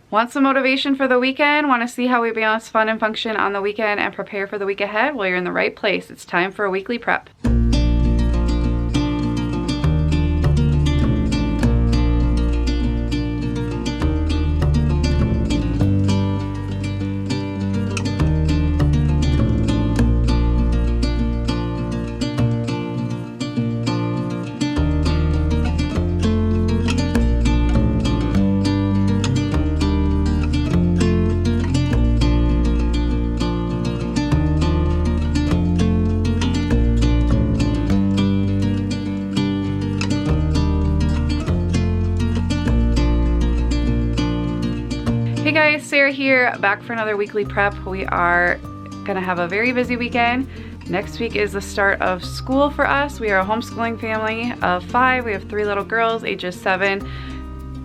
Want some motivation for the weekend? Want to see how we balance fun and function on the weekend and prepare for the week ahead? Well, you're in the right place. It's time for a weekly prep. Hey guys, Sarah here, back for another weekly prep. We are gonna have a very busy weekend. Next week is the start of school for us. We are a homeschooling family of 5. We have 3 little girls, ages 7,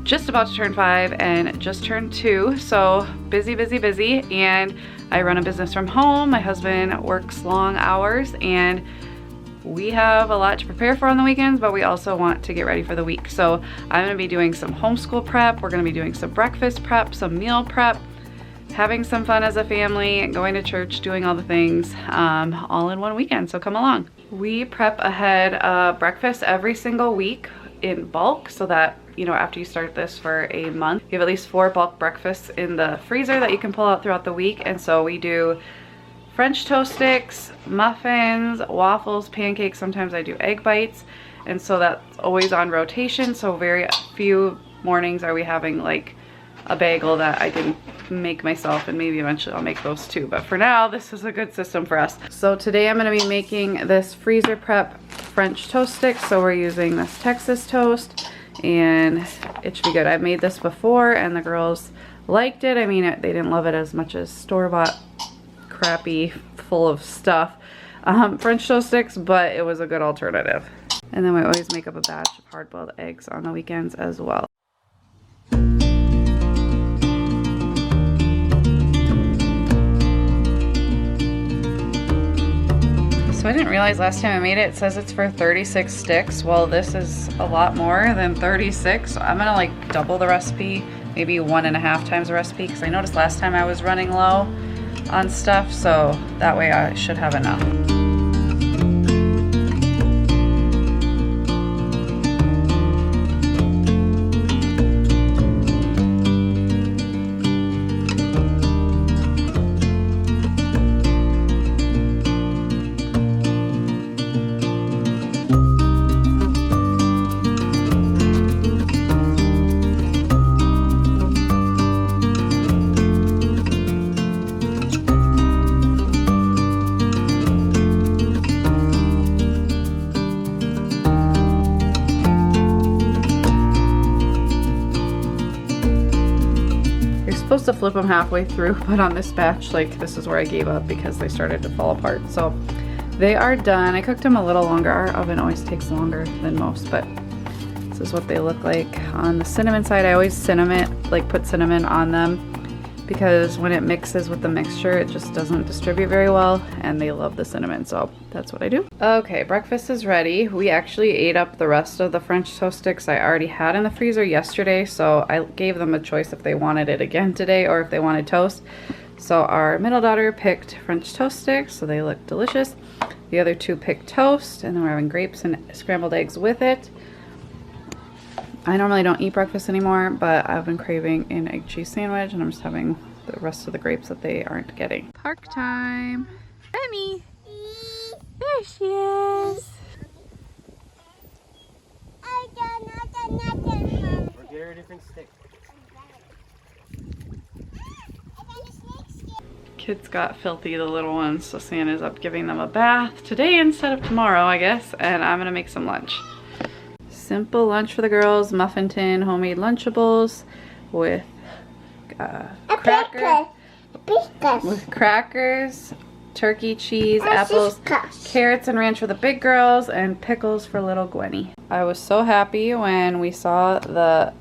just about to turn 5, and just turned 2. So busy, busy, busy. And I run a business from home. My husband works long hours, and we have a lot to prepare for on the weekends, but we also want to get ready for the week. So I'm gonna be doing some homeschool prep. We're gonna be doing some breakfast prep, some meal prep, having some fun as a family, going to church, doing all the things, all in one weekend, so come along. We prep ahead breakfast every single week in bulk so that, you know, after you start this for a month, you have at least 4 bulk breakfasts in the freezer that you can pull out throughout the week. And so we do French toast sticks, muffins, waffles, pancakes. Sometimes I do egg bites. And so that's always on rotation. So very few mornings are we having like a bagel that I didn't make myself, and maybe eventually I'll make those too. But for now, this is a good system for us. So today I'm gonna be making this freezer prep French toast stick. So we're using this Texas toast, and it should be good. I've made this before and the girls liked it. I mean, they didn't love it as much as store-bought crappy full of stuff French toast sticks, but it was a good alternative. And then we always make up a batch of hard-boiled eggs on the weekends as well. So I didn't realize last time I made it, it says it's for 36 sticks. Well, this is a lot more than 36. So I'm gonna like double the recipe, maybe 1.5 times the recipe, because I noticed last time I was running low on stuff, so that way I should have enough. Supposed to flip them halfway through, but on this batch, like, this is where I gave up because they started to fall apart. So they are done. I cooked them a little longer. Our oven always takes longer than most, but this is what they look like. On the cinnamon side, I always put cinnamon on them, because when it mixes with the mixture, it just doesn't distribute very well, and they love the cinnamon, so that's what I do. Okay, breakfast is ready. We actually ate up the rest of the French toast sticks I already had in the freezer yesterday, so I gave them a choice if they wanted it again today or if they wanted toast. So our middle daughter picked French toast sticks, so they look delicious. The other 2 picked toast, and then we're having grapes and scrambled eggs with it. I normally don't eat breakfast anymore, but I've been craving an egg cheese sandwich, and I'm just having the rest of the grapes that they aren't getting. Park time. Benny. There she is. Or get her a different stick. Kids got filthy, the little ones, so Santa's up giving them a bath today instead of tomorrow, I guess, and I'm gonna make some lunch. Simple lunch for the girls, muffin tin, homemade Lunchables with crackers, turkey, cheese, apples, carrots and ranch for the big girls, and pickles for little Gwenny. I was so happy when we saw the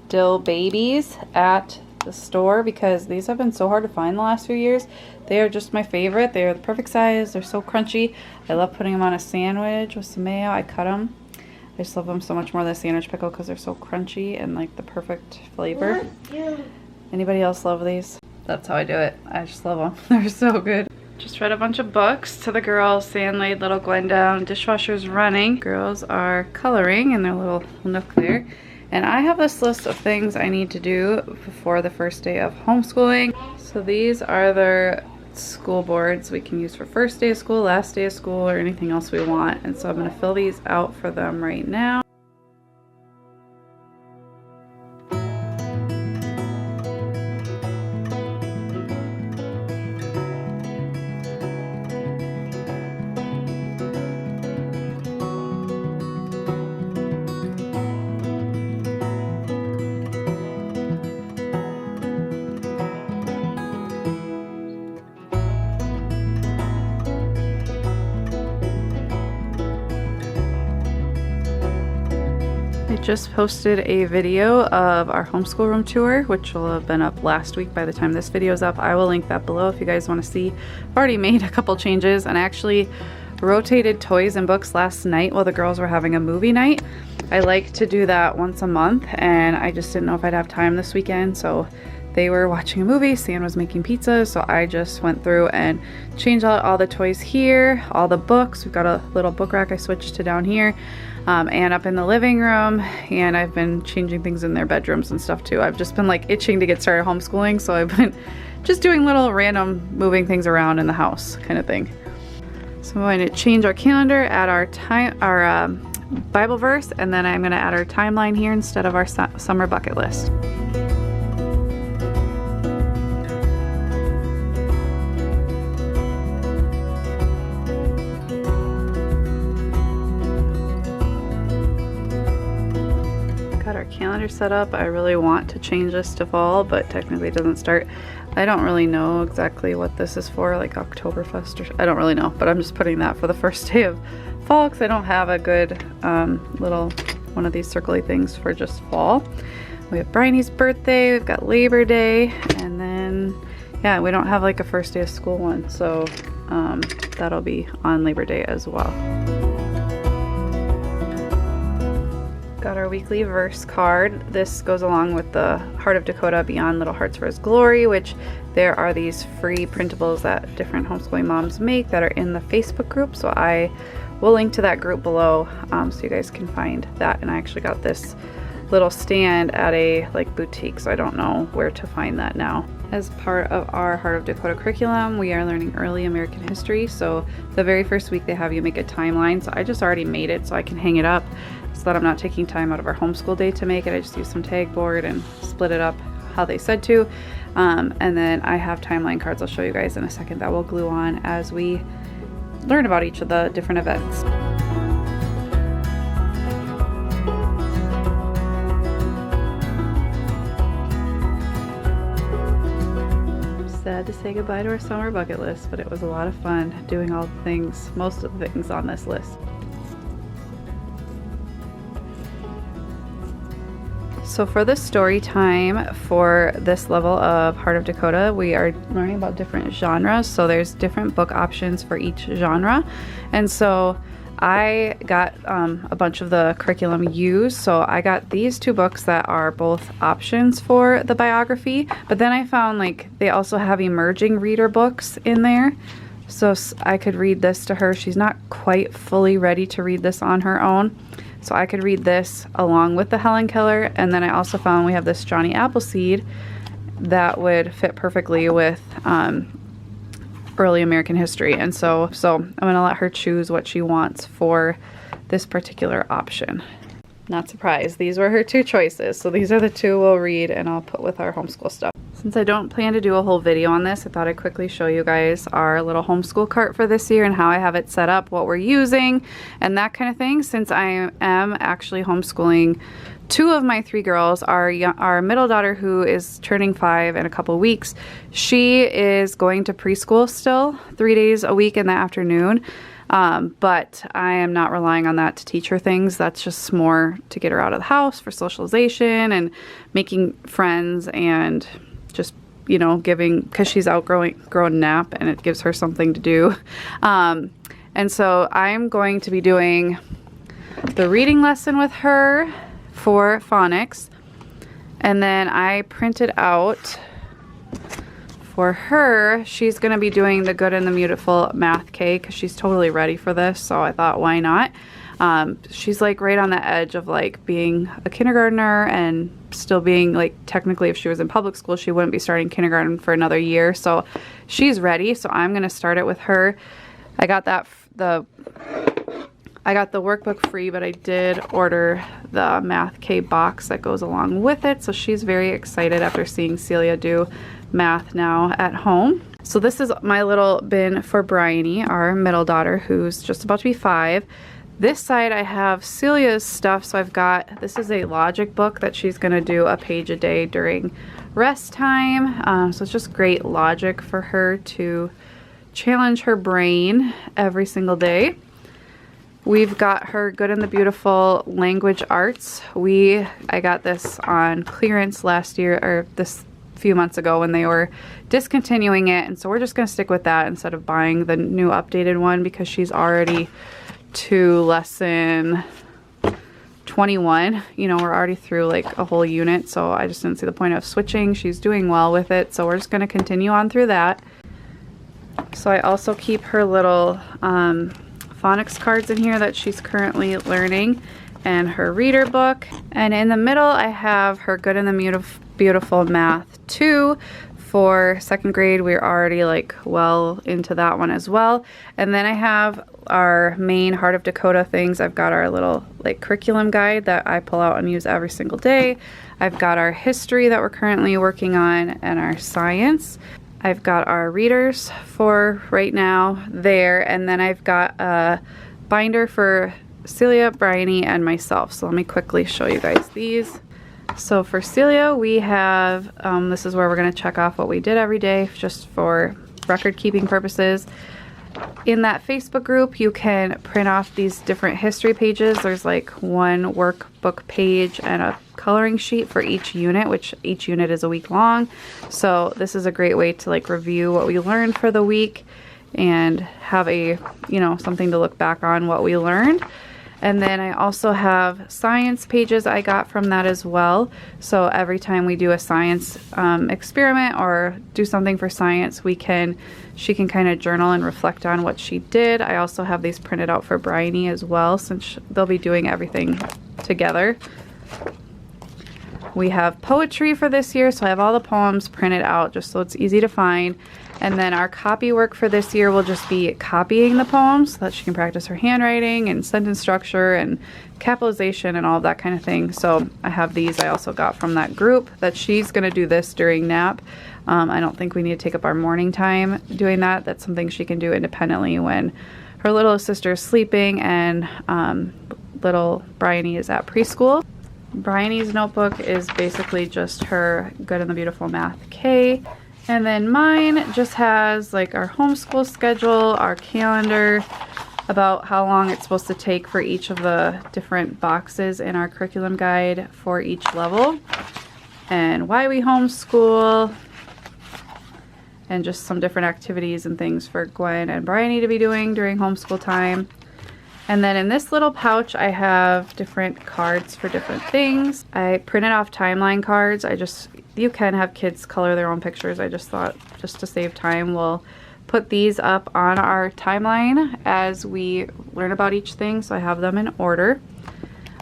dill babies at the store, because these have been so hard to find the last few years. They are just my favorite. They are the perfect size. They're so crunchy. I love putting them on a sandwich with some mayo. I cut them. I just love them so much more than a sandwich pickle because they're so crunchy and like the perfect flavor. Anybody else love these? That's how I do it. I just love them. They're so good. Just read a bunch of books to the girls. Sand laid little Gwen down. Dishwasher's running. Girls are coloring in their little nook there. And I have this list of things I need to do before the first day of homeschooling. So these are their school boards we can use for first day of school, last day of school, or anything else we want. And so I'm going to fill these out for them right now. I just posted a video of our homeschool room tour, which will have been up last week by the time this video is up. I will link that below if you guys want to see. I've already made a couple changes and actually rotated toys and books last night while the girls were having a movie night. I like to do that once a month, and I just didn't know if I'd have time this weekend, so they were watching a movie, Stan was making pizza, so I just went through and changed out all the toys here, all the books. We've got a little book rack I switched to down here, and up in the living room, and I've been changing things in their bedrooms and stuff too. I've just been like itching to get started homeschooling, so I've been just doing little random moving things around in the house kind of thing. So I'm going to change our calendar, add our Bible verse, and then I'm going to add our timeline here instead of our summer bucket list. Got our calendar set up. I really want to change this to fall, but technically it doesn't start. I don't really know exactly what this is for, like Oktoberfest or I don't really know, but I'm just putting that for the first day of fall because I don't have a good little one of these circly things for just fall. We have Bryony's birthday, we've got Labor Day, and then yeah, we don't have like a first day of school one, so that'll be on Labor Day as well. Got our weekly verse card. This goes along with the Heart of Dakota Beyond Little Hearts for His Glory, which there are these free printables that different homeschooling moms make that are in the Facebook group. So I will link to that group below so you guys can find that. And I actually got this little stand at a boutique, so I don't know where to find that now. As part of our Heart of Dakota curriculum, we are learning early American history. So the very first week they have you make a timeline. So I just already made it so I can hang it up so that I'm not taking time out of our homeschool day to make it. I just use some tag board and split it up how they said to. And then I have timeline cards I'll show you guys in a second that we'll glue on as we learn about each of the different events. Sad to say goodbye to our summer bucket list, but it was a lot of fun doing all the things, most of the things on this list. So for the story time for this level of Heart of Dakota, we are learning about different genres. So there's different book options for each genre. And so I got a bunch of the curriculum used. So I got these two books that are both options for the biography, but then I found they also have emerging reader books in there. So I could read this to her. She's not quite fully ready to read this on her own. So I could read this along with the Helen Keller. And then I also found we have this Johnny Appleseed that would fit perfectly with early American history. And so I'm gonna let her choose what she wants for this particular option. Not surprised, these were her two choices. So these are the two we'll read and I'll put with our homeschool stuff. Since I don't plan to do a whole video on this, I thought I'd quickly show you guys our little homeschool cart for this year and how I have it set up, what we're using, and that kind of thing. Since I am actually homeschooling two of my three girls, our middle daughter, who is turning 5 in a couple weeks, she is going to preschool still 3 days a week in the afternoon. But I am not relying on that to teach her things. That's just more to get her out of the house for socialization and making friends and just, you know, because she's grown nap and it gives her something to do. And so I'm going to be doing the reading lesson with her for phonics. And then I printed out for her, she's going to be doing the Good and the Beautiful Math K because she's totally ready for this. So I thought, why not? She's like right on the edge of like being a kindergartner and still being like, technically if she was in public school, she wouldn't be starting kindergarten for another year. So she's ready. So I'm going to start it with her. I got the workbook free, but I did order the Math K box that goes along with it. So she's very excited after seeing Celia do math now at home. So this is my little bin for Bryony, our middle daughter, who's just about to be 5. This side I have Celia's stuff. So I've got, this is a logic book that she's gonna do a page a day during rest time. So it's just great logic for her to challenge her brain every single day. We've got her Good and the Beautiful Language Arts. I got this on clearance last year, or this few months ago when they were discontinuing it. And so we're just gonna stick with that instead of buying the new updated one because she's already to lesson 21. You know, we're already through like a whole unit. So I just didn't see the point of switching. She's doing well with it. So we're just gonna continue on through that. So I also keep her little phonics cards in here that she's currently learning and her reader book. And in the middle I have her Good and the Beautiful Math 2 for 2nd grade. We're already like well into that one as well. And then I have our main Heart of Dakota things. I've got our little like curriculum guide that I pull out and use every single day. I've got our history that we're currently working on and our science. I've got our readers for right now there, and then I've got a binder for Celia, Bryony, and myself. So let me quickly show you guys these. So for Celia, we have, this is where we're going to check off what we did every day just for record keeping purposes. In that Facebook group, you can print off these different history pages. There's like one workbook page and a coloring sheet for each unit, which each unit is a week long. So this is a great way to like review what we learned for the week and have a, you know, something to look back on what we learned. And then I also have science pages I got from that as well. So every time we do a science experiment or do something for science, she can kind of journal and reflect on what she did. I also have these printed out for Bryony as well, since they'll be doing everything together. We have poetry for this year, so I have all the poems printed out just so it's easy to find. And then our copy work for this year will just be copying the poems so that she can practice her handwriting and sentence structure and capitalization and all of that kind of thing. So I have these I also got from that group that she's going to do this during nap. I don't think we need to take up our morning time doing that. That's something she can do independently when her little sister is sleeping and little Bryony is at preschool. Bryony's notebook is basically just her Good and the Beautiful Math K. And then mine just has like our homeschool schedule, our calendar, about how long it's supposed to take for each of the different boxes in our curriculum guide for each level, and why we homeschool, and just some different activities and things for Gwen and Bryony to be doing during homeschool time. And then in this little pouch, I have different cards for different things. I printed off timeline cards. You can have kids color their own pictures. I just thought, just to save time, we'll put these up on our timeline as we learn about each thing. So I have them in order.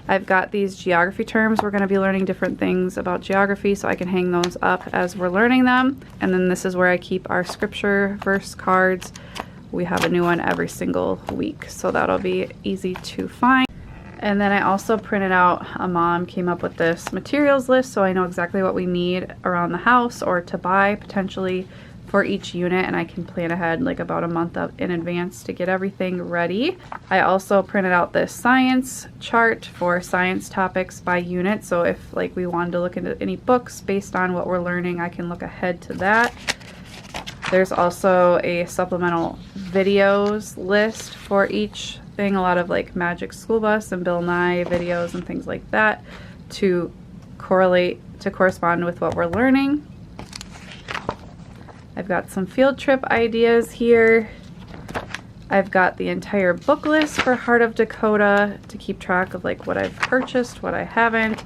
I've got these geography terms. We're going to be learning different things about geography, so I can hang those up as we're learning them. And then this is where I keep our scripture verse cards. We have a new one every single week, so that'll be easy to find. And then I also printed out, a mom came up with this materials list, so I know exactly what we need around the house or to buy potentially for each unit, and I can plan ahead like about a month up in advance to get everything ready. I also printed out this science chart for science topics by unit, so if like we wanted to look into any books based on what we're learning, I can look ahead to that. There's also a supplemental videos list for each thing, a lot of like Magic School Bus and Bill Nye videos and things like that to correspond with what we're learning. I've got some field trip ideas here. I've got the entire book list for Heart of Dakota to keep track of like what I've purchased, what I haven't.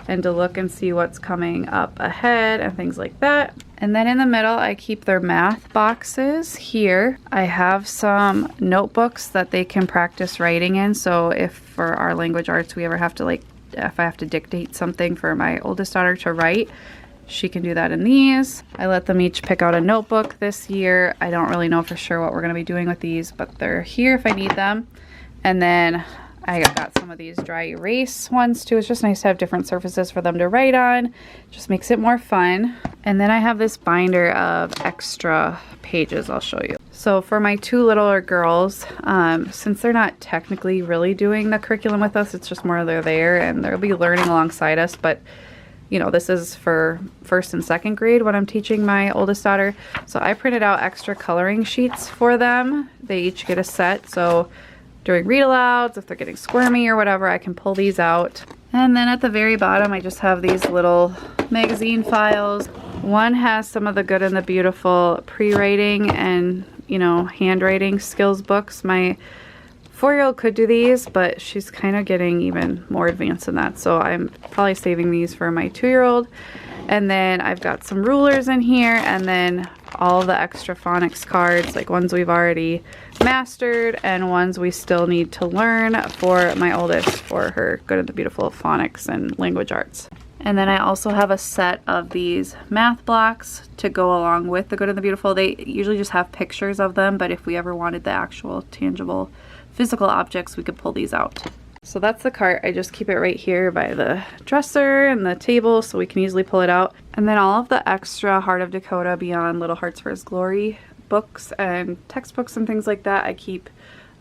and to look and see what's coming up ahead and things like that. And then in the middle, I keep their math boxes here. I have some notebooks that they can practice writing in. So if for our language arts, we ever have to if I have to dictate something for my oldest daughter to write, she can do that in these. I let them each pick out a notebook this year. I don't really know for sure what we're gonna be doing with these, but they're here if I need them. And then I got some of these dry erase ones too. It's just nice to have different surfaces for them to write on. Just makes it more fun. And then I have this binder of extra pages I'll show you. So for my two littler girls, since they're not technically really doing the curriculum with us, it's just more they're there and they'll be learning alongside us. But you know, this is for first and second grade when I'm teaching my oldest daughter. So I printed out extra coloring sheets for them. They each get a set. So during read alouds, if they're getting squirmy or whatever, I can pull these out. And then at the very bottom, I just have these little magazine files. One has some of the Good and the Beautiful pre-writing and, you know, handwriting skills books. My 4-year-old could do these, but she's kind of getting even more advanced than that. So I'm probably saving these for my 2-year-old. And then I've got some rulers in here, and then all the extra phonics cards, like ones we've already mastered and ones we still need to learn for my oldest for her Good and the Beautiful phonics and language arts. And then I also have a set of these math blocks to go along with the Good and the Beautiful. They usually just have pictures of them, but if we ever wanted the actual tangible physical objects, we could pull these out. So that's the cart. I just keep it right here by the dresser and the table so we can easily pull it out. And then all of the extra Heart of Dakota Beyond Little Hearts for His Glory books and textbooks and things like that I keep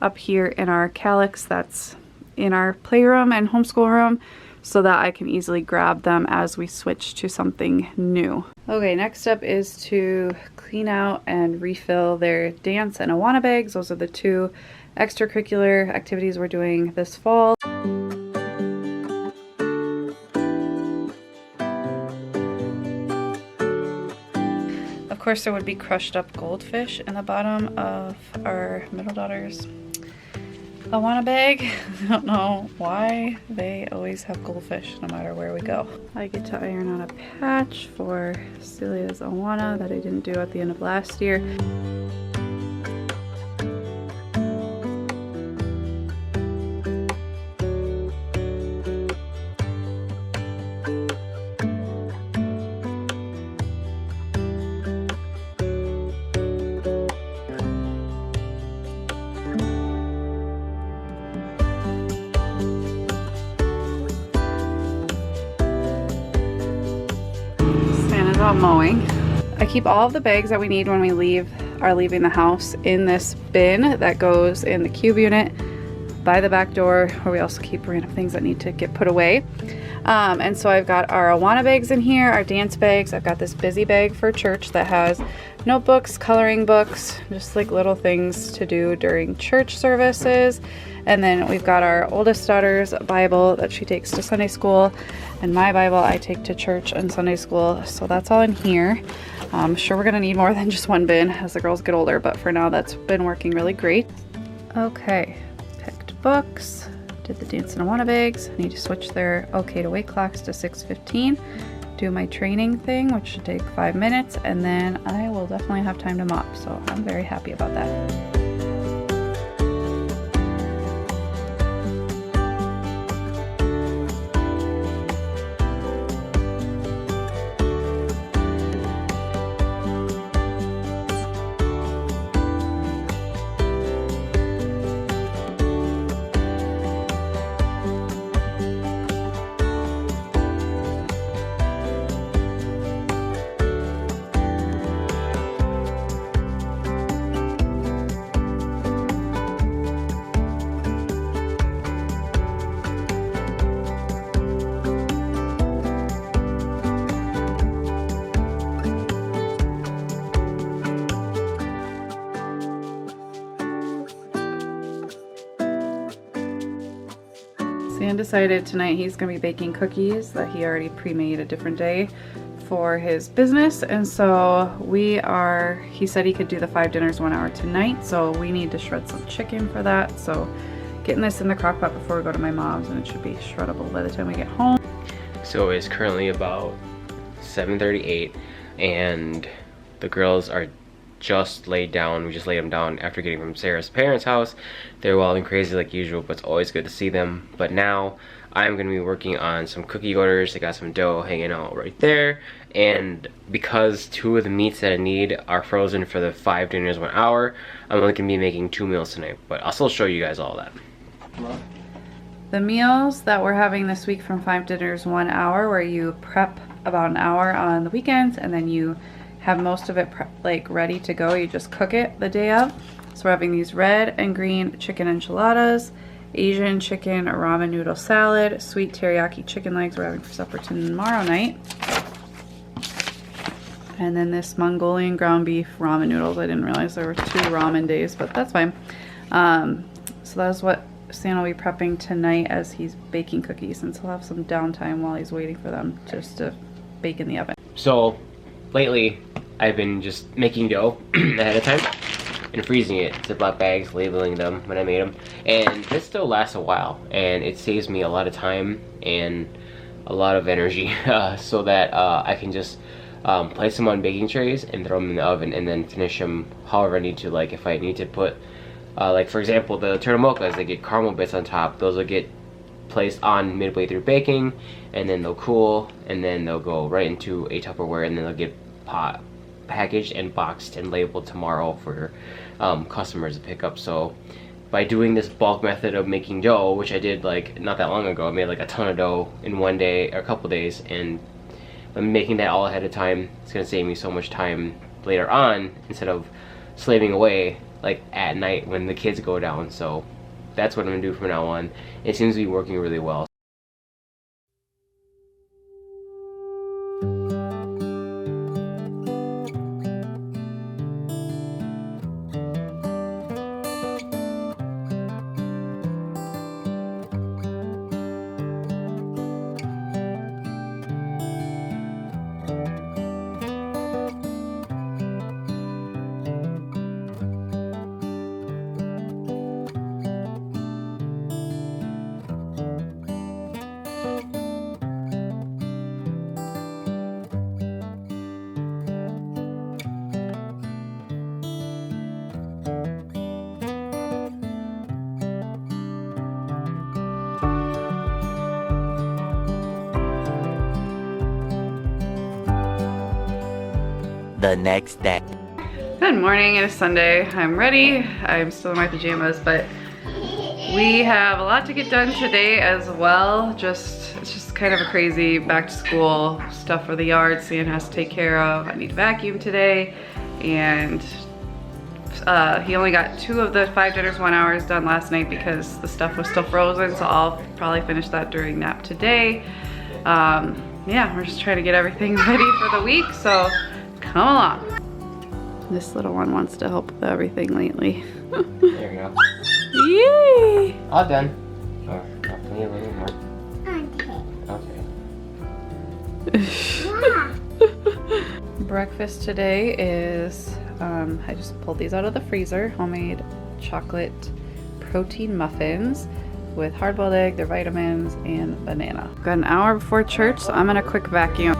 up here in our calyx that's in our playroom and homeschool room so that I can easily grab them as we switch to something new. Okay, next up is to clean out and refill their dance and Awana bags. Those are the two extracurricular activities we're doing this fall. Of course, there would be crushed up goldfish in the bottom of our middle daughter's Awana bag. I don't know why they always have goldfish no matter where we go. I get to iron on a patch for Celia's Awana that I didn't do at the end of last year. About mowing. I keep all of the bags that we need when we are leaving the house in this bin that goes in the cube unit by the back door, where we also keep random things that need to get put away. And so I've got our Awana bags in here, our dance bags. I've got this busy bag for church that has notebooks, coloring books, just like little things to do during church services. And then we've got our oldest daughter's Bible that she takes to Sunday school, and my Bible I take to church and Sunday school. So that's all in here. I'm sure we're gonna need more than just one bin as the girls get older, but for now that's been working really great. Okay, picked books, did the dance and Awana bags. I need to switch their okay to wait clocks to 6:15. Do my training thing, which should take 5 minutes, and then I will definitely have time to mop. So I'm very happy about that. Sam decided tonight he's gonna be baking cookies that he already pre-made a different day for his business, and so he said he could do the 5 dinners 1 hour tonight, so we need to shred some chicken for that. So getting this in the crock pot before we go to my mom's, and it should be shreddable by the time we get home. So it's currently about 7:38 and the girls are just laid down. We just laid them down after getting from Sarah's parents' house. They're wild and crazy like usual, but it's always good to see them. But now I'm gonna be working on some cookie orders. I got some dough hanging out right there. And because 2 of the meats that I need are frozen for the 5 dinners 1 hour, I'm only gonna be making 2 meals tonight. But I'll still show you guys all that. The meals that we're having this week from 5 dinners 1 hour, where you prep about an hour on the weekends and then you have most of it like ready to go. You just cook it the day of. So we're having these red and green chicken enchiladas, Asian chicken ramen noodle salad, sweet teriyaki chicken legs we're having for supper tomorrow night. And then this Mongolian ground beef ramen noodles. I didn't realize there were 2 ramen days, but that's fine. So that's what Stan will be prepping tonight as he's baking cookies, since he'll have some downtime while he's waiting for them just to bake in the oven. So lately I've been just making dough ahead of time and freezing it, Ziploc bags, labeling them when I made them. And this still lasts a while, and it saves me a lot of time and a lot of energy so that I can just place them on baking trays and throw them in the oven and then finish them however I need to. Like if I need to put, like for example, the turtle mochas, they get caramel bits on top. Those will get placed on midway through baking, and then they'll cool, and then they'll go right into a Tupperware, and then they'll get packaged and boxed and labeled tomorrow for customers to pick up. So by doing this bulk method of making dough, which I did like not that long ago, I made like a ton of dough in 1 day or a couple days, and I'm making that all ahead of time. It's gonna save me so much time later on instead of slaving away like at night when the kids go down. So that's what I'm gonna do from now on. It seems to be working really well. The next day. Good morning, it is Sunday. I'm ready. I'm still in my pajamas, but we have a lot to get done today as well. It's just kind of a crazy back to school stuff for the yard Stan has to take care of. I need to vacuum today, and he only got 2 of the 5 dinners 1 hours done last night because the stuff was still frozen, so I'll probably finish that during nap today. Yeah, we're just trying to get everything ready for the week, so come along. This little one wants to help with everything lately. There we go. Yay! All done. Oh, I need a little more. Okay. Breakfast today is, I just pulled these out of the freezer, homemade chocolate protein muffins with hard-boiled egg, their vitamins, and banana. Got an hour before church, so I'm gonna quick vacuum.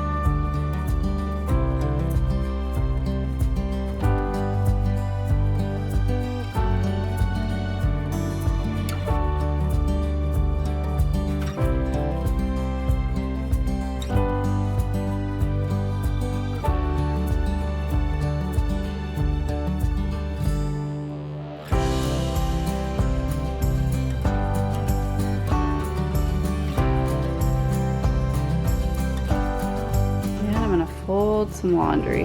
Fold some laundry.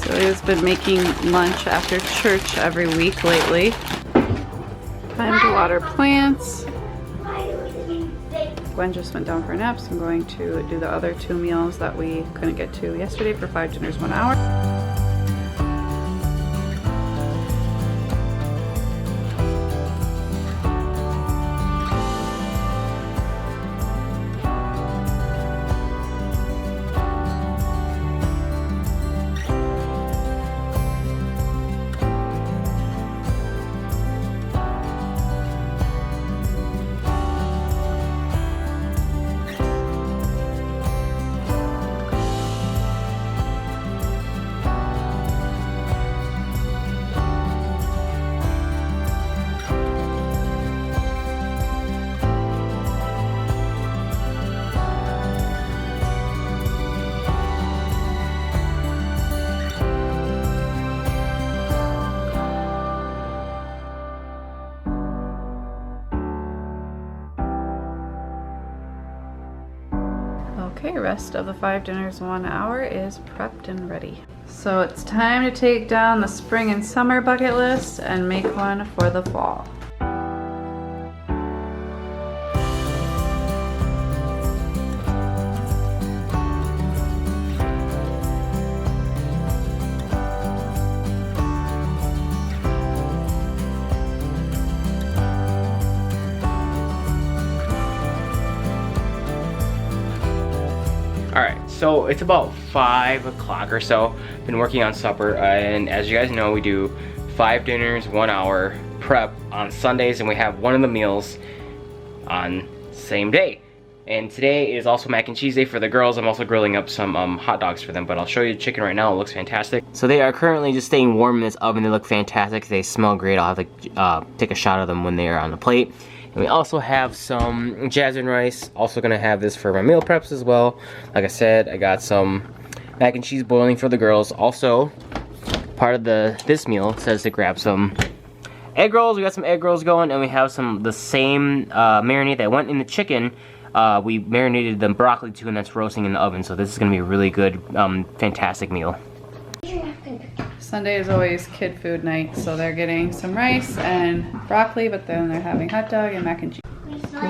So he's been making lunch after church every week lately. Time to water plants. Gwen just went down for a nap, so I'm going to do the other 2 meals that we couldn't get to yesterday for 5 dinners 1 hour. Okay, rest of the 5 dinners 1 hour is prepped and ready. So it's time to take down the spring and summer bucket list and make one for the fall. Alright, so it's about 5 o'clock or so. Been working on supper, and as you guys know, we do 5 dinners, 1 hour prep on Sundays, and we have one of the meals on same day. And today is also mac and cheese day for the girls. I'm also grilling up some hot dogs for them, but I'll show you the chicken right now. It looks fantastic. So they are currently just staying warm in this oven. They look fantastic. They smell great. I'll have to take a shot of them when they are on the plate. And we also have some jasmine rice. Also gonna have this for my meal preps as well. Like I said, I got some mac and cheese boiling for the girls. Also, part of this meal says to grab some egg rolls. We got some egg rolls going, and we have the same marinade that went in the chicken. We marinated the broccoli too, and that's roasting in the oven. So this is gonna be a really good, fantastic meal. Sunday is always kid food night, so they're getting some rice and broccoli, but then they're having hot dog and mac and cheese.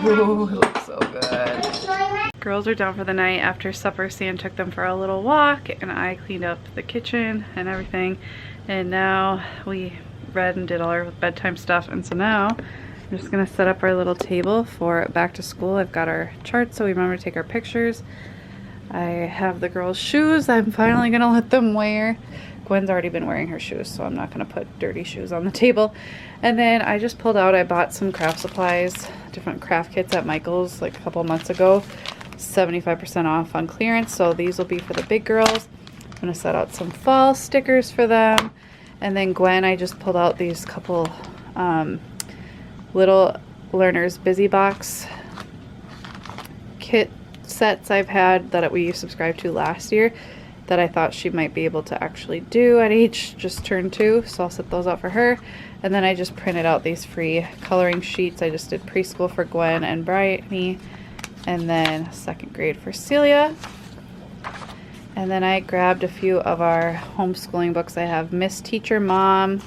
Ooh, it looks so good. Girls are done for the night. After supper, Sam took them for a little walk, and I cleaned up the kitchen and everything. And now we read and did all our bedtime stuff, and so now I'm just gonna set up our little table for back to school. I've got our charts so we remember to take our pictures. I have the girls' shoes I'm finally gonna let them wear. Gwen's already been wearing her shoes, so I'm not gonna put dirty shoes on the table. And then I just pulled out, I bought some craft supplies, different craft kits at Michael's like a couple months ago, 75% off on clearance. So these will be for the big girls. I'm gonna set out some fall stickers for them. And then Gwen, I just pulled out these couple Little Learners Busy Box kit sets I've had that we subscribed to last year that I thought she might be able to actually do at age just turned 2, so I'll set those out for her. And then I just printed out these free coloring sheets. I just did preschool for Gwen and Bryony, and then 2nd grade for Celia. And then I grabbed a few of our homeschooling books. I have Miss Teacher Mom,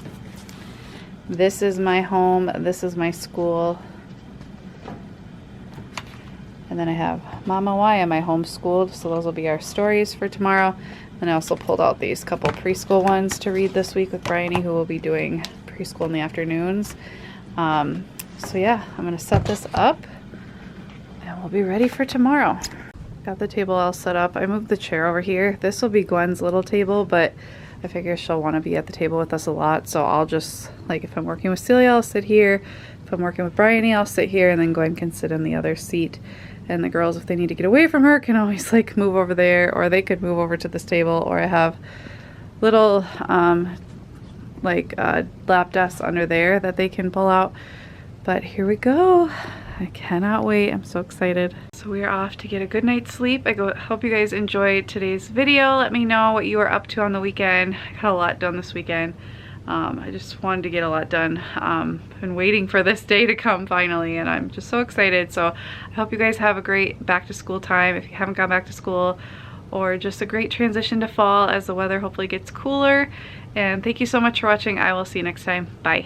This Is My Home, This Is My School. And then I have Mama, Why Am I Homeschooled? So those will be our stories for tomorrow. And I also pulled out these couple preschool ones to read this week with Bryony, who will be doing preschool in the afternoons. So yeah, I'm gonna set this up and we'll be ready for tomorrow. Got the table all set up. I moved the chair over here. This will be Gwen's little table, but I figure she'll want to be at the table with us a lot. So I'll just, like, if I'm working with Celia, I'll sit here. If I'm working with Bryony, I'll sit here, and then Gwen can sit in the other seat. And the girls, if they need to get away from her, can always like move over there, or they could move over to this table, or I have little lap desks under there that they can pull out. But here we go. I cannot wait. I'm so excited. So we are off to get a good night's sleep. Hope you guys enjoyed today's video. Let me know what you are up to on the weekend. I got a lot done this weekend. I just wanted to get a lot done. Been waiting for this day to come finally, and I'm just so excited. So I hope you guys have a great back to school time if you haven't gone back to school, or just a great transition to fall as the weather hopefully gets cooler. And thank you so much for watching. I will see you next time. Bye.